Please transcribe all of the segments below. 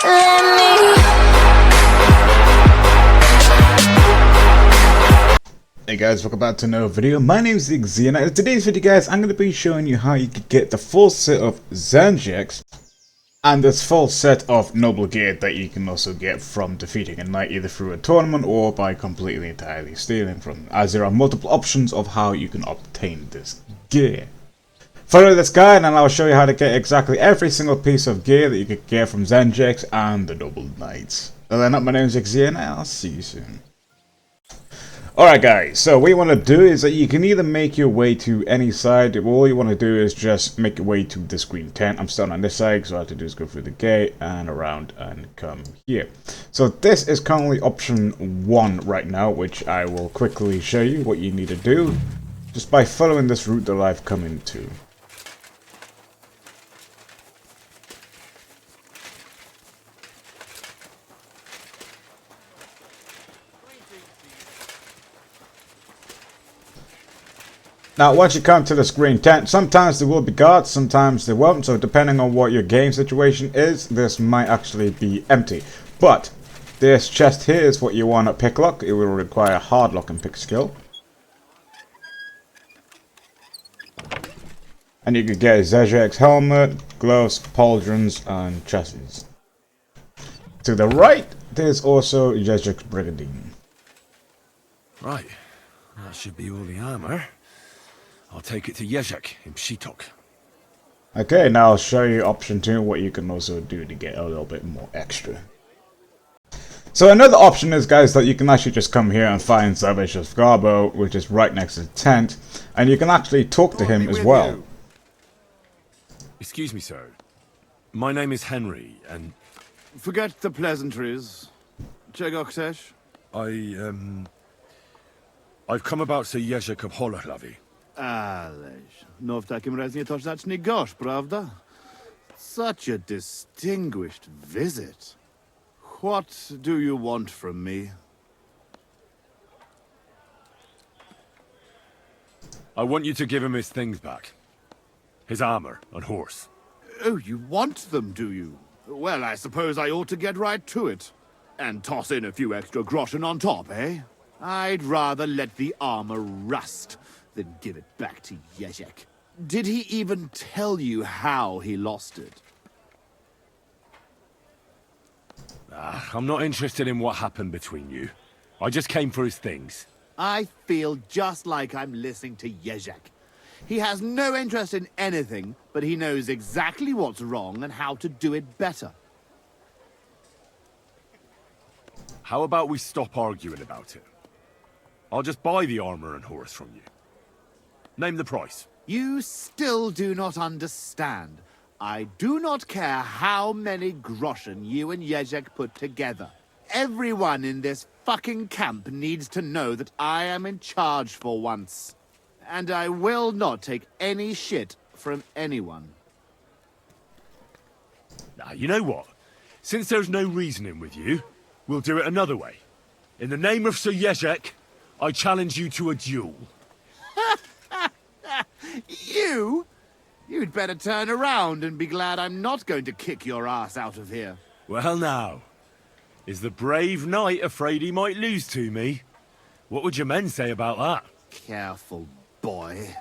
Let me. Hey guys, welcome back to another video. My name is Jezhek, and in today's video guys, I'm going to be showing you how you can get the full set of Jezhek and this full set of noble gear that you can also get from defeating a knight either through a tournament or by completely entirely stealing from them, as there are multiple options of how you can obtain this gear. Follow this guide and I'll show you how to get exactly every single piece of gear that you could get from Jezhek and the noble knights. Well then, my name is Jezhek and I'll see you soon. Alright guys, so what you want to do is that you can either make your way to any side. All you want to do is just make your way to this green tent. I'm starting on this side, so all I have to do is go through the gate and around and come here. So this is currently option 1 right now, which I will quickly show you what you need to do just by following this route that I've come into. Now, once you come to this green tent, sometimes there will be guards, sometimes there won't. So depending on what your game situation is, this might actually be empty. But this chest here is what you want to pick lock. It will require a hard lock and pick skill. And you can get Jezhek's helmet, gloves, pauldrons, and chassis. To the right, there's also Jezhek's brigandine. Right, that should be all the armor. I'll take it to Jezhek in Pshitok. Okay, now I'll show you option 2, what you can also do to get a little bit more extra. So another option is, guys, that you can actually just come here and find Salvation of Garbo, which is right next to the tent, and you can actually talk to him as well. You. Excuse me, sir. My name is Henry, and... Forget the pleasantries. Czego chcesz? I've come about Sir Jezhek of Holochlavi. Ależ, no w takim razie to zacznij gość, prawda? Such a distinguished visit. What do you want from me? I want you to give him his things back. His armor and horse. Oh, you want them, do you? Well, I suppose I ought to get right to it. And toss in a few extra groschen on top, eh? I'd rather let the armor rust than give it back to Jezhek. Did he even tell you how he lost it? I'm not interested in what happened between you. I just came for his things. I feel just like I'm listening to Jezhek. He has no interest in anything, but he knows exactly what's wrong and how to do it better. How about we stop arguing about it? I'll just buy the armor and horse from you. Name the price. You still do not understand. I do not care how many groschen you and Jezhek put together. Everyone in this fucking camp needs to know that I am in charge for once. And I will not take any shit from anyone. Now, you know what? Since there's no reasoning with you, we'll do it another way. In the name of Sir Jezhek, I challenge you to a duel. You? You'd better turn around and be glad I'm not going to kick your ass out of here. Well now, is the brave knight afraid he might lose to me? What would your men say about that? Careful, boy.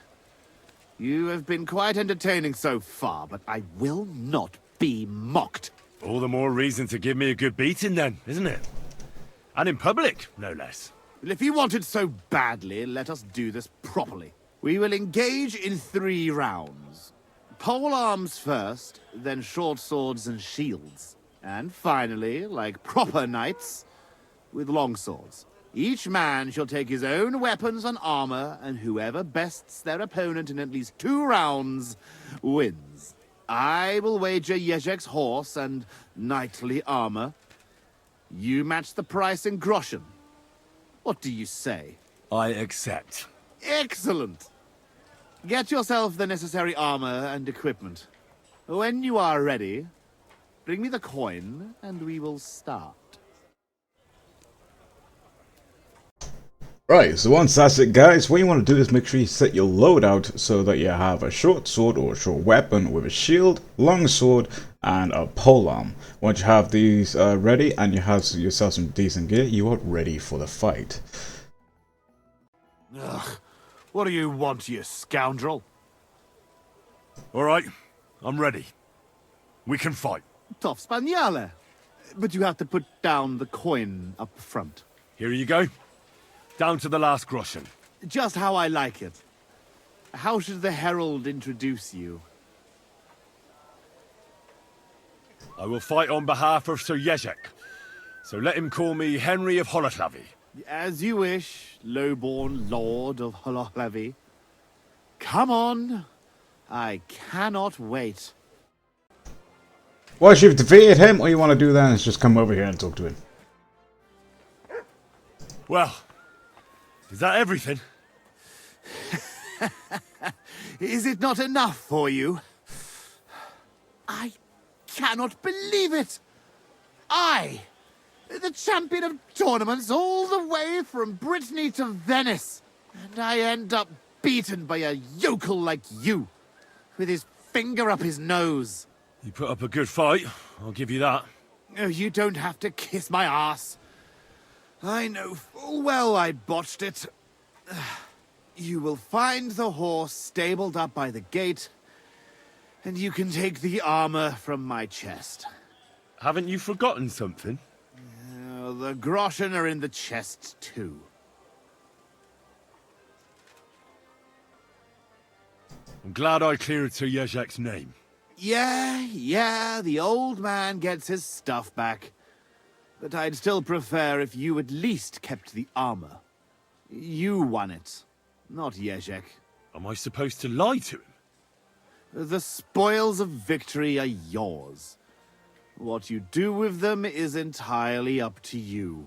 You have been quite entertaining so far, but I will not be mocked. All the more reason to give me a good beating then, isn't it? And in public, no less. If you want it so badly, let us do this properly. We will engage in 3 rounds. Pole arms first, then short swords and shields. And finally, like proper knights, with long swords. Each man shall take his own weapons and armor, and whoever bests their opponent in at least 2 rounds wins. I will wager Jezhek's horse and knightly armor. You match the price in groschen. What do you say? I accept. Excellent! Get yourself the necessary armor and equipment. When you are ready, bring me the coin and we will start. Right, so once that's it guys, what you want to do is make sure you set your loadout so that you have a short sword or a short weapon with a shield, long sword, and a polearm. Once you have these ready and you have yourself some decent gear, you are ready for the fight. Ugh. What do you want, you scoundrel? Alright, I'm ready. We can fight. Tough Spaniale. But you have to put down the coin up front. Here you go. Down to the last groschen. Just how I like it. How should the herald introduce you? I will fight on behalf of Sir Jezhek. So let him call me Henry of Holotlavi. As you wish, lowborn lord of Holotlavi. Come on. I cannot wait. Once you've defeated him, all you want to do then is just come over here and talk to him. Well, is that everything? Is it not enough for you? I cannot believe it! I, the champion of tournaments all the way from Brittany to Venice, and I end up beaten by a yokel like you, with his finger up his nose. You put up a good fight, I'll give you that. Oh, you don't have to kiss my ass. I know full well I botched it. You will find the horse stabled up by the gate, and you can take the armor from my chest. Haven't you forgotten something? The groschen are in the chest too. I'm glad I cleared Sir Jezhek's name. Yeah, the old man gets his stuff back. But I'd still prefer if you at least kept the armor. You won it, not Jezhek. Am I supposed to lie to him? The spoils of victory are yours. What you do with them is entirely up to you.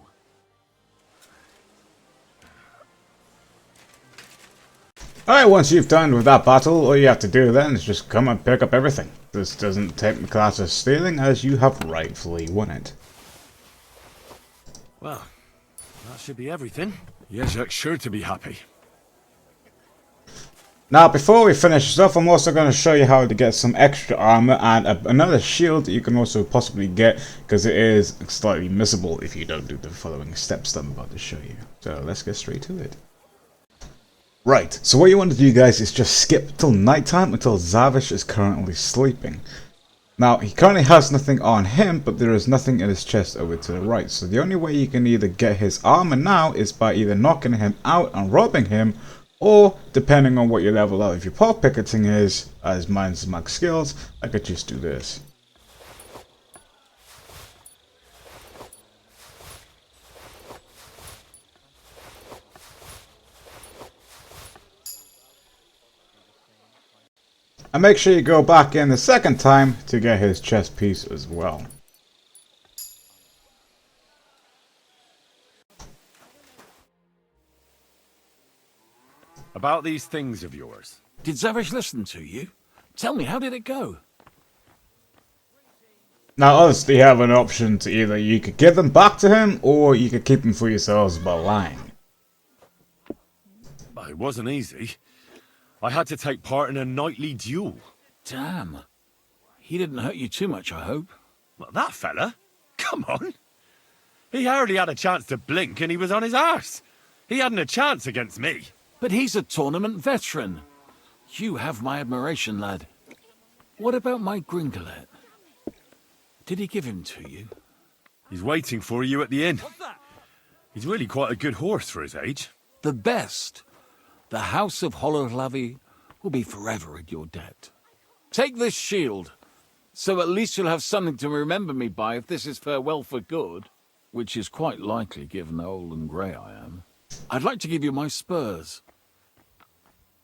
Alright, once you've done with that battle, all you have to do then is just come and pick up everything. This doesn't take the class as stealing, as you have rightfully won it. Well, that should be everything. Jezhek's sure to be happy. Now, before we finish this off, I'm also going to show you how to get some extra armor and another shield that you can also possibly get, because it is slightly missable if you don't do the following steps that I'm about to show you. So let's get straight to it. Right, so what you want to do guys is just skip till nighttime until Zavish is currently sleeping. Now, he currently has nothing on him, but there is nothing in his chest over to the right. So the only way you can either get his armor now is by either knocking him out and robbing him, or depending on what your level are. If your paw picketing is, as mine's max skills, I could just do this. And make sure you go back in the second time to get his chest piece as well. About these things of yours. Did Zavish listen to you? Tell me, how did it go? Now obviously you have an option to either you could give them back to him, or you could keep them for yourselves by lying. It wasn't easy. I had to take part in a nightly duel. Damn. He didn't hurt you too much, I hope. Well, that fella? Come on. He hardly had a chance to blink and he was on his arse. He hadn't a chance against me. But he's a tournament veteran. You have my admiration, lad. What about my Gringolet? Did he give him to you? He's waiting for you at the inn. He's really quite a good horse for his age. The best. The House of Holotlavi will be forever in your debt. Take this shield, so at least you'll have something to remember me by if this is farewell for good, which is quite likely given how old and grey I am. I'd like to give you my spurs.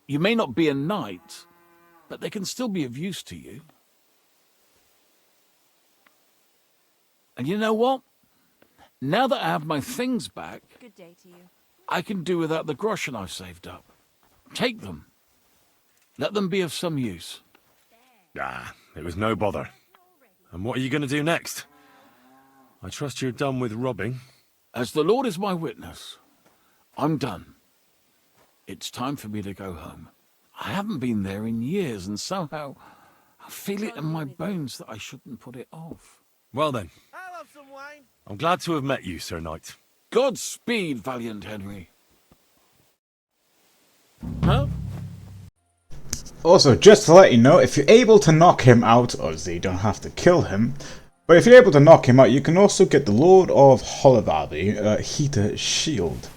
You may not be a knight, but they can still be of use to you. And you know what? Now that I have my things back, Good day to you. I can do without the groschen I've saved up. Take them. Let them be of some use. Ah, it was no bother. And what are you going to do next? I trust you're done with robbing. As the Lord is my witness, I'm done. It's time for me to go home. I haven't been there in years, and somehow I feel it in my bones that I shouldn't put it off. Well then, I'm glad to have met you, Sir Knight. Godspeed, valiant Henry. Huh? Also, just to let you know, if you're able to knock him out, obviously you don't have to kill him, but if you're able to knock him out, you can also get the Lord of Hollowvalley, Heater Shield.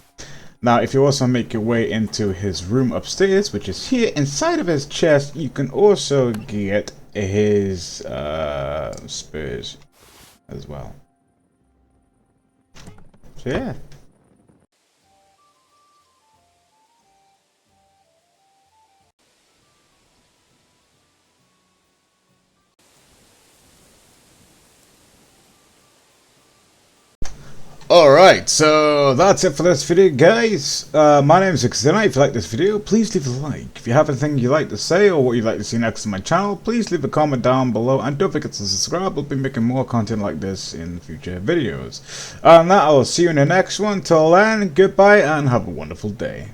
Now, if you also make your way into his room upstairs, which is here, inside of his chest, you can also get his spurs as well. So yeah. Alright, so that's it for this video, guys. My name is Jezhek. If you like this video, please leave a like. If you have anything you'd like to say or what you'd like to see next on my channel, please leave a comment down below. And don't forget to subscribe. We'll be making more content like this in future videos. And that, I will see you in the next one. Till then, goodbye and have a wonderful day.